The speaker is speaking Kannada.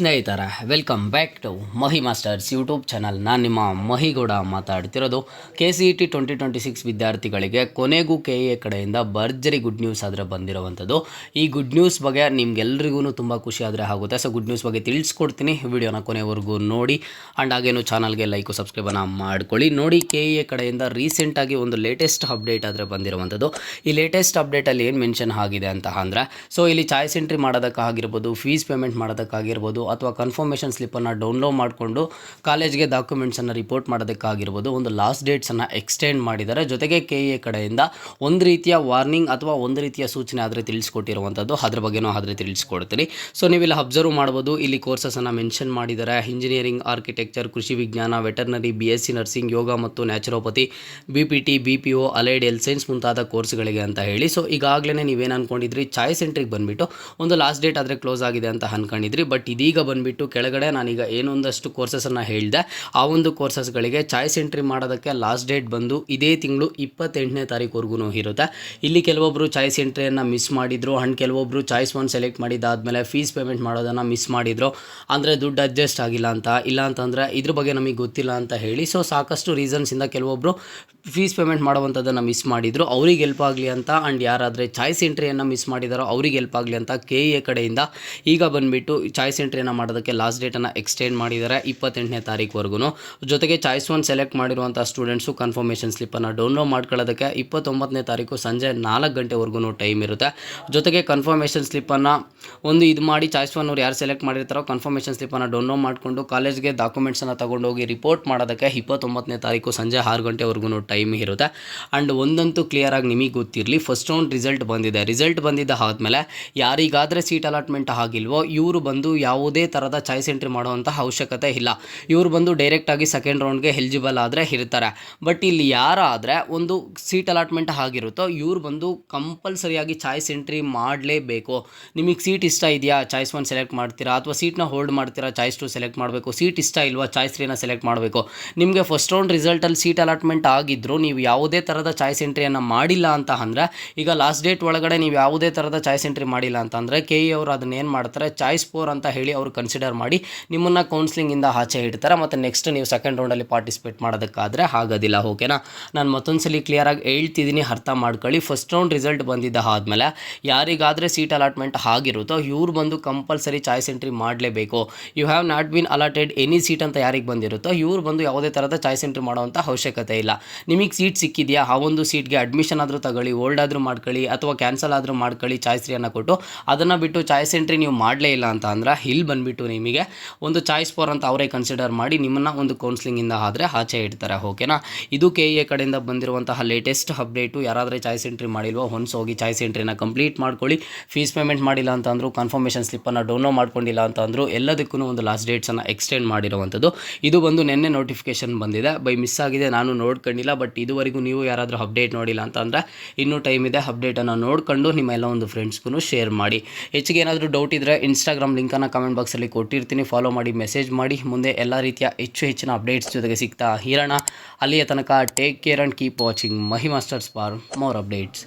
ಸ್ನೇಹಿತರ welcome back to Mahi masters YouTube channel. ನಾನು ನಿಮ್ಮ ಮಹಿಗೌಡ ಮಾತಾಡ್ತಿರೋದು. KCET 2026 ವಿದ್ಯಾರ್ಥಿಗಳಿಗೆ ಕೊನೆಗೂ KA ಕಡೆಯಿಂದ ಭರ್ಜರಿ ಗುಡ್ ನ್ಯೂಸ್ ಆದರೆ ಬಂದಿರುವಂಥದ್ದು. ಈ ಗುಡ್ ನ್ಯೂಸ್ ಬಗ್ಗೆ ನಿಮ್ಗೆಲ್ರಿಗೂ ತುಂಬ ಖುಷಿ ಆದರೆ ಆಗುತ್ತೆ. ಸೊ ಗುಡ್ ನ್ಯೂಸ್ ಬಗ್ಗೆ ತಿಳಿಸ್ಕೊಡ್ತೀನಿ, ವಿಡಿಯೋನ ಕೊನೆವರೆಗೂ ನೋಡಿ. ಆ್ಯಂಡ್ ಹಾಗೇನು ಚಾನಲ್ಗೆ ಲೈಕು ಸಬ್ಸ್ಕ್ರೈಬನ್ನು ಮಾಡ್ಕೊಳ್ಳಿ. ನೋಡಿ, KA ಕಡೆಯಿಂದ ರೀಸೆಂಟಾಗಿ ಒಂದು ಲೇಟೆಸ್ಟ್ ಅಪ್ಡೇಟ್ ಆದರೆ ಬಂದಿರುವಂಥದ್ದು. ಈ ಲೇಟೆಸ್ಟ್ ಅಪ್ಡೇಟಲ್ಲಿ ಏನು ಮೆನ್ಷನ್ ಆಗಿದೆ ಅಂತ ಅಂದರೆ, ಸೊ ಇಲ್ಲಿ ಚಾಯ್ಸ್ ಎಂಟ್ರಿ ಮಾಡೋದಕ್ಕಾಗಿರ್ಬೋದು, ಫೀಸ್ ಪೇಮೆಂಟ್ ಮಾಡೋದಕ್ಕಾಗಿರ್ಬೋದು, ಅಥವಾ ಕನ್ಫರ್ಮೇಷನ್ ಸ್ಲಿಪ್ಪನ್ನು ಡೌನ್ಲೋಡ್ ಮಾಡಿಕೊಂಡು ಕಾಲೇಜ್ಗೆ ಡಾಕ್ಯುಮೆಂಟ್ಸನ್ನು ರಿಪೋರ್ಟ್ ಮಾಡೋದಕ್ಕಾಗಿರ್ಬೋದು, ಒಂದು ಲಾಸ್ಟ್ ಡೇಟ್ಸನ್ನು ಎಕ್ಸ್ಟೆಂಡ್ ಮಾಡಿದ್ದಾರೆ. ಜೊತೆಗೆ KA ಕಡೆಯಿಂದ ಒಂದು ರೀತಿಯ ವಾರ್ನಿಂಗ್ ಅಥವಾ ಒಂದು ರೀತಿಯ ಸೂಚನೆ ಆದರೆ ತಿಳಿಸ್ಕೊಟ್ಟಿರುವಂಥದ್ದು. ಅದ್ರ ಬಗ್ಗೆನೂ ಆದರೆ ತಿಳಿಸ್ಕೊಡ್ತೀನಿ. ಸೊ ನೀವಿಲ್ಲಿ ಅಬ್ಸರ್ವ್ ಮಾಡ್ಬೋದು, ಇಲ್ಲಿ ಕೋರ್ಸಸನ್ನು ಮೆನ್ಷನ್ ಮಾಡಿದ್ದಾರೆ. ಇಂಜಿನಿಯರಿಂಗ್, ಆರ್ಕಿಟೆಕ್ಚರ್, ಕೃಷಿ ವಿಜ್ಞಾನ, ವೆಟರ್ನರಿ, BSc ನರ್ಸಿಂಗ್, ಯೋಗ ಮತ್ತು naturopathy, BPT, BPO, allied health science ಮುಂತಾದ ಕೋರ್ಸ್ಗಳಿಗೆ ಅಂತ ಹೇಳಿ. ಸೊ ಈಗಾಗಲೇ ನೀವೇನು ಅಂದ್ಕೊಂಡಿದ್ರಿ, ಚಾಯ್ಸ್ ಎಂಟ್ರಿಗೆ ಬಂದುಬಿಟ್ಟು ಒಂದು ಲಾಸ್ಟ್ ಡೇಟ್ ಆದರೆ ಕ್ಲೋಸ್ ಆಗಿದೆ ಅಂತ ಅಂದ್ಕೊಂಡಿದ್ರಿ. ಬಟ್ ಇದೀಗ ಬಂದುಬಿಟ್ಟು ಕೆಳಗಡೆ ನಾನೀಗ ಏನೊಂದಷ್ಟು ಕೋರ್ಸಸನ್ನು ಹೇಳಿದೆ, ಆ ಒಂದು ಕೋರ್ಸಸ್ಗಳಿಗೆ ಚಾಯ್ಸ್ ಎಂಟ್ರಿ ಮಾಡೋದಕ್ಕೆ ಲಾಸ್ಟ್ ಡೇಟ್ ಬಂದು ಇದೇ ತಿಂಗಳು 28ನೇ ತಾರೀಕುವರೆಗೂ ಇರುತ್ತೆ. ಇಲ್ಲಿ ಕೆಲವೊಬ್ಬರು ಚಾಯ್ಸ್ ಎಂಟ್ರಿಯನ್ನು ಮಿಸ್ ಮಾಡಿದರು. ಆ್ಯಂಡ್ ಕೆಲವೊಬ್ಬರು ಚಾಯ್ಸ್ 1 ಸೆಲೆಕ್ಟ್ ಮಾಡಿದ್ದಾದಮೇಲೆ ಫೀಸ್ ಪೇಮೆಂಟ್ ಮಾಡೋದನ್ನು ಮಿಸ್ ಮಾಡಿದರು. ಅಂದರೆ ದುಡ್ಡು ಅಡ್ಜಸ್ಟ್ ಆಗಿಲ್ಲ ಅಂತ, ಇಲ್ಲ ಅಂತಂದರೆ ಇದ್ರ ಬಗ್ಗೆ ನಮಗೆ ಗೊತ್ತಿಲ್ಲ ಅಂತ ಹೇಳಿ. ಸೊ ಸಾಕಷ್ಟು ರೀಸನ್ಸಿಂದ ಕೆಲವೊಬ್ಬರು ಫೀಸ್ ಪೇಮೆಂಟ್ ಮಾಡುವಂಥದ್ದನ್ನು ಮಿಸ್ ಮಾಡಿದರು. ಅವ್ರಿಗೆ ಹೆಲ್ಪ್ ಆಗಲಿ ಅಂತ, ಆ್ಯಂಡ್ ಯಾರಾದರೆ ಚಾಯ್ಸ್ ಎಂಟ್ರಿಯನ್ನು ಮಿಸ್ ಮಾಡಿದಾರೋ ಅವ್ರಿಗೆ ಹೆಲ್ಪ್ ಆಗಲಿ ಅಂತ KA ಕಡೆಯಿಂದ ಈಗ ಬಂದುಬಿಟ್ಟು ಚಾಯ್ಸ್ ಎಂಟ್ರಿಯನ್ನು ಮಾಡೋದಕ್ಕೆ ಲಾಸ್ಟ್ ಡೇಟನ್ನು ಎಕ್ಸ್ಟೆಂಡ್ ಮಾಡಿದ್ದಾರೆ 28ನೇ ತಾರೀಕುವರೆಗೂ. ಜೊತೆಗೆ ಚಾಯ್ಸ್ 1 ಸೆಲೆಕ್ಟ್ ಮಾಡಿರುವಂಥ ಸ್ಟೂಡೆಂಟ್ಸು ಕನ್ಫರ್ಮೇಷನ್ ಸ್ಲಿಪ್ಪನ್ನು ಡೌನ್ಲೋಡ್ ಮಾಡ್ಕೊಳ್ಳೋದಕ್ಕೆ 29ನೇ ತಾರೀಕು ಸಂಜೆ 4 ಗಂಟೆವರೆಗೂ ಟೈಮ್ ಇರುತ್ತೆ. ಜೊತೆಗೆ ಕನ್ಫರ್ಮೇಷನ್ ಸ್ಲಿಪ್ಪನ್ನು ಇದು ಮಾಡಿ ಚಾಯ್ಸ್ 1 ಅವ್ರು ಯಾರು ಸೆಲೆಕ್ಟ್ ಮಾಡಿರ್ತಾರೋ ಕನ್ಫರ್ಮೇಷನ್ ಸ್ಲಿಪ್ಪನ್ನು ಡೌನ್ಲೋಡ್ ಮಾಡಿಕೊಂಡು ಕಾಲೇಜ್ಗೆ ಡಾಕ್ಯುಮೆಂಟ್ಸನ್ನು ತೊಗೊಂಡೋಗಿ ರಿಪೋರ್ಟ್ ಮಾಡೋದಕ್ಕೆ 29ನೇ ತಾರೀಕು ಸಂಜೆ 6 ಗಂಟೆವರೆಗೂ ಟೈಮ್ ಇರುತ್ತೆ. ಆ್ಯಂಡ್ ಒಂದಂತೂ ಕ್ಲಿಯರಾಗಿ ನಿಮಗೆ ಗೊತ್ತಿರಲಿ, ಫಸ್ಟ್ ರೌಂಡ್ ರಿಸಲ್ಟ್ ಬಂದಿದೆ. ರಿಸಲ್ಟ್ ಬಂದಿದ್ದ ಆದಮೇಲೆ ಯಾರಿಗಾದರೆ ಸೀಟ್ ಅಲಾಟ್ಮೆಂಟ್ ಆಗಿಲ್ವೋ ಇವರು ಬಂದು ಯಾವುದೇ ಥರದ ಚಾಯ್ಸ್ ಎಂಟ್ರಿ ಮಾಡುವಂಥ ಅವಶ್ಯಕತೆ ಇಲ್ಲ. ಇವರು ಬಂದು ಡೈರೆಕ್ಟಾಗಿ ಸೆಕೆಂಡ್ ರೌಂಡ್ಗೆ ಎಲಿಜಿಬಲ್ ಆದರೆ ಇರ್ತಾರೆ. ಬಟ್ ಇಲ್ಲಿ ಯಾರಾದರೆ ಒಂದು ಸೀಟ್ ಅಲಾಟ್ಮೆಂಟ್ ಆಗಿರುತ್ತೋ ಇವ್ರು ಬಂದು ಕಂಪಲ್ಸರಿಯಾಗಿ ಚಾಯ್ಸ್ ಎಂಟ್ರಿ ಮಾಡಲೇಬೇಕು. ನಿಮಗೆ ಸೀಟ್ ಇಷ್ಟ ಇದೆಯಾ, ಚಾಯ್ಸ್ 1 ಸೆಲೆಕ್ಟ್ ಮಾಡ್ತೀರಾ, ಅಥವಾ ಸೀಟ್ನ ಹೋಲ್ಡ್ ಮಾಡ್ತೀರಾ, ಚಾಯ್ಸ್ 2 ಸೆಲೆಕ್ಟ್ ಮಾಡಬೇಕು. ಸೀಟ್ ಇಷ್ಟ ಇಲ್ವಾ, ಚಾಯ್ಸ್ 3ನ ಸೆಲೆಕ್ಟ್ ಮಾಡಬೇಕು. ನಿಮಗೆ ಫಸ್ಟ್ ರೌಂಡ್ ರಿಸಲ್ಟಲ್ಲಿ ಸೀಟ್ ಅಲಾಟ್ಮೆಂಟ್ ಆಗಿದ್ದರೂ ನೀವು ಯಾವುದೇ ಥರದ ಚಾಯ್ಸ್ ಎಂಟ್ರಿಯನ್ನು ಮಾಡಿಲ್ಲ ಅಂತ ಅಂದರೆ, ಈಗ ಲಾಸ್ಟ್ ಡೇಟ್ ಒಳಗಡೆ ನೀವು ಯಾವುದೇ ಥರದ ಚಾಯ್ಸ್ ಎಂಟ್ರಿ ಮಾಡಿಲ್ಲ ಅಂತಂದರೆ KA ಅವರು ಅದನ್ನೇನು ಮಾಡ್ತಾರೆ, ಚಾಯ್ಸ್ 4 ಅಂತ ಹೇಳಿ ಅವರು ಕನ್ಸಿಡರ್ ಮಾಡಿ ನಿಮ್ಮನ್ನು ಕೌನ್ಸ್ಲಿಂಗಿಂದ ಆಚೆ ಇಡ್ತಾರೆ. ಮತ್ತು ನೆಕ್ಸ್ಟ್ ನೀವು ಸೆಕೆಂಡ್ ರೌಂಡಲ್ಲಿ ಪಾರ್ಟಿಸಿಪೇಟ್ ಮಾಡೋದಕ್ಕಾದರೆ ಆಗೋದಿಲ್ಲ. ಓಕೆನಾ, ನಾನು ಮತ್ತೊಂದು ಸಲ ಕ್ಲಿಯರಾಗಿ ಹೇಳ್ತಿದ್ದೀನಿ, ಅರ್ಥ ಮಾಡ್ಕೊಳ್ಳಿ. ಫಸ್ಟ್ ರೌಂಡ್ ರಿಸಲ್ಟ್ ಬಂದಿದ್ದ ಆದಮೇಲೆ ಯಾರಿಗಾದರೆ ಸೀಟ್ ಅಲಾಟ್ಮೆಂಟ್ ಆಗಿರುತ್ತೋ ಇವ್ರು ಬಂದು ಕಂಪಲ್ಸರಿ ಚಾಯ್ಸ್ ಎಂಟ್ರಿ ಮಾಡಲೇಬೇಕು. You have not been allotted any seat ಅಂತ ಯಾರಿಗೆ ಬಂದಿರುತ್ತೋ ಇವ್ರು ಬಂದು ಯಾವುದೇ ಥರದ ಚಾಯ್ಸ್ ಎಂಟ್ರಿ ಮಾಡೋವಂಥ ಅವಶ್ಯಕತೆ ಇಲ್ಲ. ನಿಮಗೆ ಸೀಟ್ ಸಿಕ್ಕಿದೆಯಾ, ಆ ಒಂದು ಸೀಟ್ಗೆ ಅಡ್ಮಿಷನ್ ಆದರೂ ತಗೊಳ್ಳಿ, ಓಲ್ಡ್ ಆದರೂ ಮಾಡ್ಕೊಳ್ಳಿ, ಅಥವಾ ಕ್ಯಾನ್ಸಲ್ ಆದರೂ ಮಾಡ್ಕೊಳ್ಳಿ, ಚಾಯ್ಸ್ 3 ಕೊಟ್ಟು. ಅದನ್ನು ಬಿಟ್ಟು ಚಾಯ್ಸ್ ಎಂಟ್ರಿ ನೀವು ಮಾಡಲೇ ಇಲ್ಲ ಅಂತ ಅಂದರೆ ಇಲ್ಲಿ ಬಂದುಬಿಟ್ಟು ನಿಮಗೆ ಒಂದು ಚಾಯ್ಸ್ 4 ಅಂತ ಅವರೇ ಕನ್ಸಿಡರ್ ಮಾಡಿ ನಿಮ್ಮನ್ನು ಒಂದು ಕೌನ್ಸ್ಲಿಂಗಿಂದ ಆದರೆ ಆಚೆ ಇಡ್ತಾರೆ. ಓಕೆನಾ, ಇದು KA ಕಡೆಯಿಂದ ಬಂದಿರುವಂತಹ ಲೇಟೆಸ್ಟ್ ಅಪ್ಡೇಟು. ಯಾರಾದರೆ ಚಾಯ್ಸ್ ಎಂಟ್ರಿ ಮಾಡಿಲ್ವೋ ಒನ್ಸ್ ಹೋಗಿ ಚಾಯ್ಸ್ ಎಂಟ್ರಿನ ಕಂಪ್ಲೀಟ್ ಮಾಡ್ಕೊಳ್ಳಿ. ಫೀಸ್ ಪೇಮೆಂಟ್ ಮಾಡಿಲ್ಲ ಅಂತಂದರೂ, ಕನ್ಫರ್ಮೇಷನ್ ಸ್ಲಿಪ್ಪನ್ನು ಡೌನ್ಲೋಡ್ ಮಾಡ್ಕೊಂಡಿಲ್ಲ ಅಂತಂದರೂ ಎಲ್ಲದಕ್ಕೂ ಒಂದು ಲಾಸ್ಟ್ ಡೇಟ್ಸನ್ನು ಎಕ್ಸ್ಟೆಂಡ್ ಮಾಡಿರುವಂಥದ್ದು. ಇದು ಬಂದು ನಿನ್ನೆ ನೋಟಿಫಿಕೇಶನ್ ಬಂದಿದೆ. ಬೈ ಮಿಸ್ ಆಗಿದೆ, ನಾನು ನೋಡ್ಕೊಂಡಿಲ್ಲ. ಬಟ್ ಇದುವರೆಗೂ ನೀವು ಯಾರಾದರೂ ಅಪ್ಡೇಟ್ ನೋಡಿಲ್ಲ ಅಂತಂದರೆ ಇನ್ನೂ ಟೈಮ್ ಇದೆ. ಅಪ್ಡೇಟನ್ನು ನೋಡಿಕೊಂಡು ನಿಮ್ಮ ಎಲ್ಲ ಒಂದು ಫ್ರೆಂಡ್ಸ್ಗೂ ಶೇರ್ ಮಾಡಿ. ಹೆಚ್ಚಿಗೆ ಏನಾದರೂ ಡೌಟ್ ಇದ್ದರೆ ಇನ್ಸ್ಟಾಗ್ರಾಮ್ ಲಿಂಕನ್ನು ಕಮೆಂಟ್ ಬಾಕ್ಸಲ್ಲಿ ಕೊಟ್ಟಿರ್ತೀನಿ, ಫಾಲೋ ಮಾಡಿ, ಮೆಸೇಜ್ ಮಾಡಿ. ಮುಂದೆ ಎಲ್ಲ ರೀತಿಯ ಹೆಚ್ಚಿನ ಅಪ್ಡೇಟ್ಸ್ ಜೊತೆಗೆ ಸಿಗ್ತಾ ಇರೋಣ. ಅಲ್ಲಿಯ ತನಕ take care and keep watching Mahi masters for more updates.